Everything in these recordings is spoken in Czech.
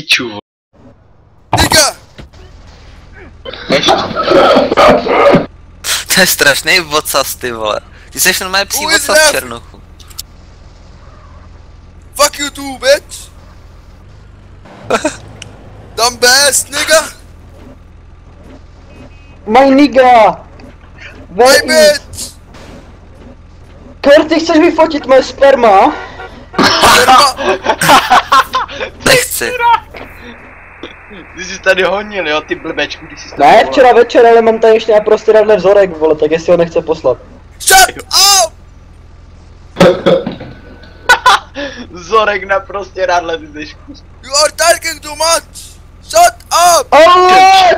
píču. Nigga! Ještě. To je strašný vocas, ty vole. Ty seš normálně psí Who is vocas v left? černochu. Fuck you too, bitch! Dumb ass, nigga! My nigga! My Where is... bitch! Kurt, ty chceš vyfotit moje sperma? Nechci. Ty jsi tady honil, jo, ty blbečku, ty jsi tady Ne, volal. včera večer, ale mám tady ještě na prostěradle vzorek, vole, tak jestli ho nechce poslat. Shut up! Zorek na prostě rádle, ty jsi kus. You are talking too much! Shut up! Allah!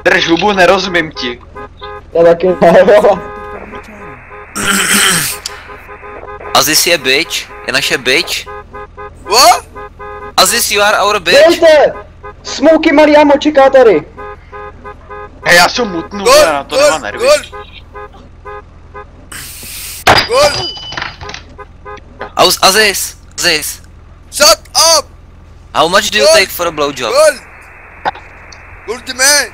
Drž hubu, nerozumím ti. Já taky ne, vole. Aziz je bitch, je naše bitch. What? Aziz, you are our bitch. Dejte! Smouky Mariamo čeká tady. Hej, já jsem mutnu, Gol! já na to nemám Gol! nervy. Gol! Gol! Aziz, Shut up! how much do you Gol! take for a blowjob? Gol! Good man!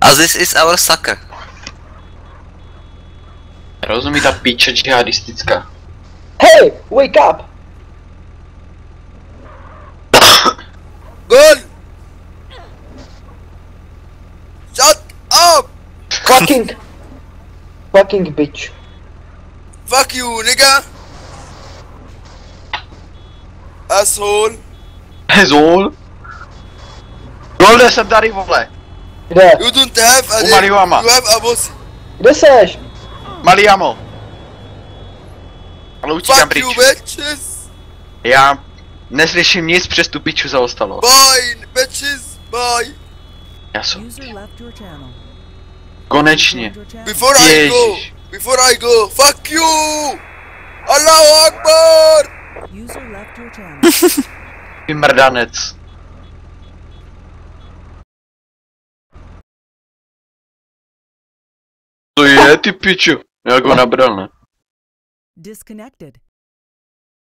Aziz is our sucker. Rozumí ta píče džihadistická. Hey, wake up! Gol! Shut up! Fucking bitch. Fuck you, nigga! Asshole! Hezol. Golde jsem tady, vole. Kde? You don't have a U Marihuana. you have a pussy! Kde seš? Maliamo. Ale utíkám Fuck pryč. you, bitches! Já neslyším nic přes tu piču zaostalo. Bye, bitches! Bye! Já jsem. User left your channel. Konečně. Before I go! Ježiš. Before I go! Fuck you! Allahu Akbar! User left your channel. Ty mrdanec. To je ty piču. Jak ho nabral, ne? Disconnected.